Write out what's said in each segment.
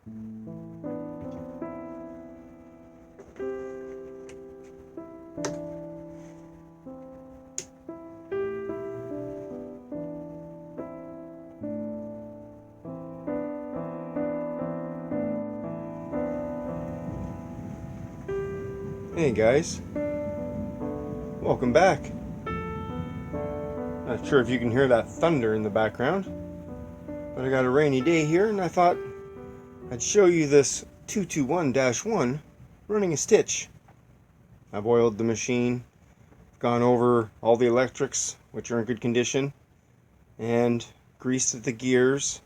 Hey guys, welcome back. Not sure if you can hear that thunder in the background, but I got a rainy day here and I thought I'd show you this 221-1 running a stitch. I've oiled the machine, gone over all the electrics, which are in good condition, and greased the gears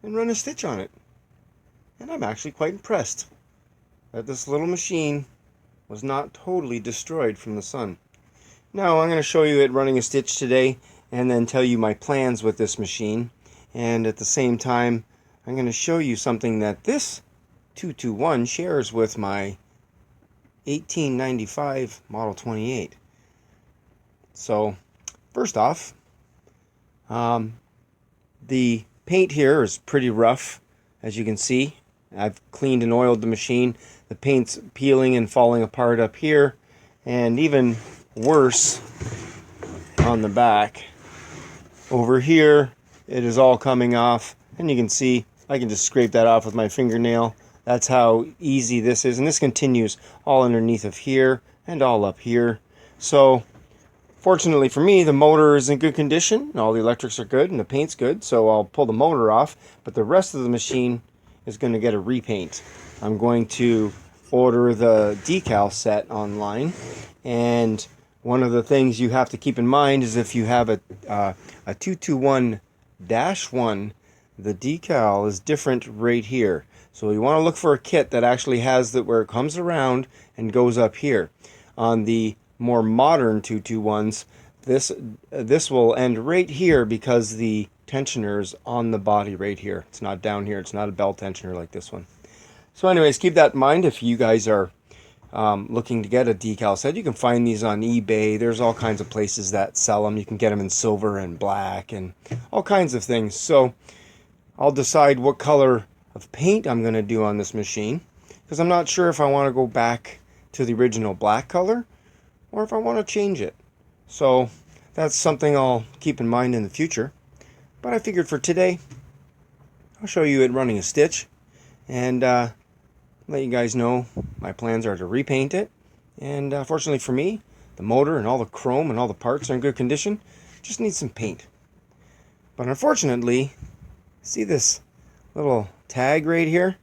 and run a stitch on it. And I'm actually quite impressed that this little machine was not totally destroyed from the sun. Now I'm going to show you it running a stitch today and then tell you my plans with this machine, and at the same time I'm going to show you something that this 221 shares with my 1895 Model 28. So first off, the paint here is pretty rough, as you can see. I've cleaned and oiled the machine. The paint's peeling and falling apart up here, and even worse on the back. Over here, it is all coming off, and you can see I can just scrape that off with my fingernail. That's how easy this is, and this continues all underneath of here and all up here. So fortunately for me, the motor is in good condition, all the electrics are good, and the paint's good, so I'll pull the motor off, but the rest of the machine is going to get a repaint. I'm going to order the decal set online, and one of the things you have to keep in mind is if you have a 221-1, the decal is different right here. So you want to look for a kit that actually has that where it comes around and goes up here. On the more modern 221s, this will end right here because the tensioner is on the body right here. It's not down here. It's not a belt tensioner like this one. So anyways, keep that in mind if you guys are looking to get a decal set. You can find these on eBay. There's all kinds of places that sell them. You can get them in silver and black and all kinds of things. So I'll decide what color of paint I'm going to do on this machine, because I'm not sure if I want to go back to the original black color or if I want to change it. So that's something I'll keep in mind in the future. But I figured for today, I'll show you it running a stitch and let you guys know my plans are to repaint it. And fortunately for me, the motor and all the chrome and all the parts are in good condition. Just need some paint. But unfortunately, see this little tag right here?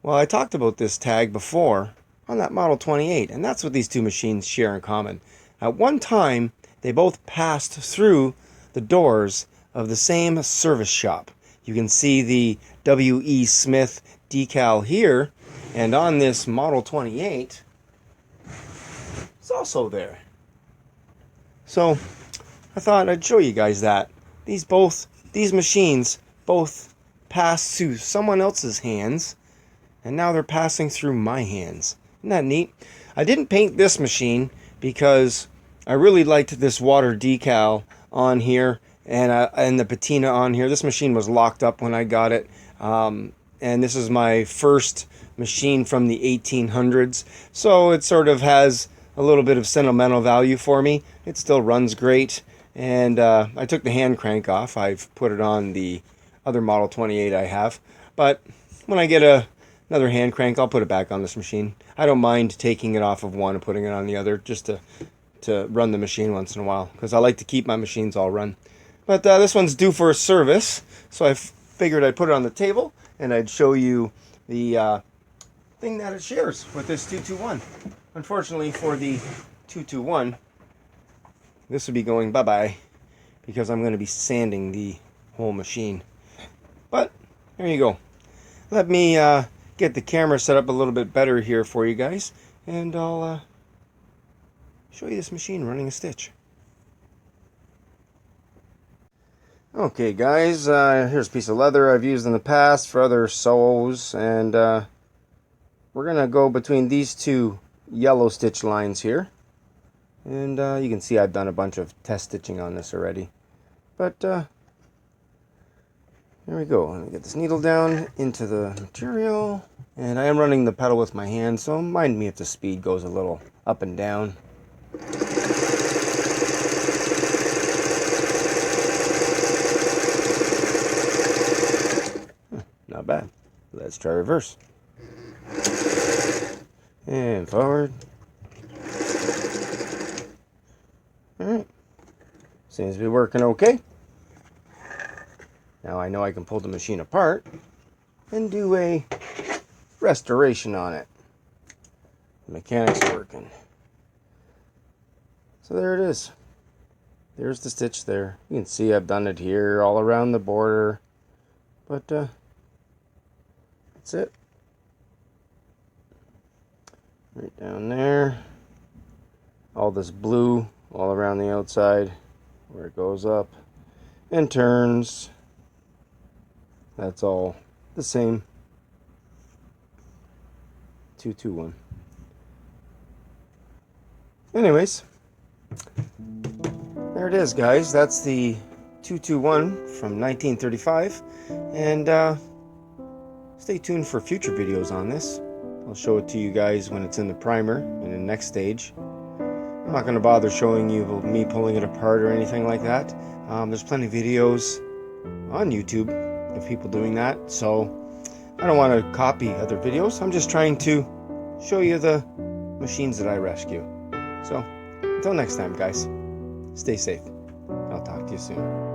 Well, I talked about this tag before on that Model 28, and that's what these two machines share in common. At one time, they both passed through the doors of the same service shop. You can see the W.E. Smith decal here, and on this Model 28, it's also there. So I thought I'd show you guys that. These machines both passed through someone else's hands, and now they're passing through my hands. Isn't that neat? I didn't paint this machine because I really liked this water decal on here and the patina on here. This machine was locked up when I got it, and this is my first machine from the 1800s, so it sort of has a little bit of sentimental value for me. It still runs great, and I took the hand crank off. I've put it on the other Model 28 I have, but when I get another hand crank, I'll put it back on this machine. I don't mind taking it off of one and putting it on the other just to run the machine once in a while, because I like to keep my machines all run. But this one's due for a service, so I figured I'd put it on the table and I'd show you the thing that it shares with this 221. Unfortunately for the 221, this will be going bye-bye because I'm going to be sanding the whole machine. But there you go. Let me get the camera set up a little bit better here for you guys, and I'll show you this machine running a stitch. Okay guys, here's a piece of leather I've used in the past for other sews, and we're going to go between these two yellow stitch lines here. And you can see I've done a bunch of test stitching on this already. But There we go. Let me get this needle down into the material. And I am running the pedal with my hand, so mind me if the speed goes a little up and down. Not bad. Let's try reverse. And forward. Alright. Seems to be working okay. Now I know I can pull the machine apart and do a restoration on it. The mechanics working. So there it is. There's the stitch there. You can see I've done it here all around the border. But that's it. Right down there. All this blue all around the outside where it goes up and turns. That's all the same. 221. Anyways, there it is, guys. That's the 221 from 1935. And stay tuned for future videos on this. I'll show it to you guys when it's in the primer in the next stage. I'm not going to bother showing you me pulling it apart or anything like that. There's plenty of videos on YouTube of people doing that, so I don't want to copy other videos. I'm just trying to show you the machines that I rescue. So until next time, guys, stay safe. I'll talk to you soon.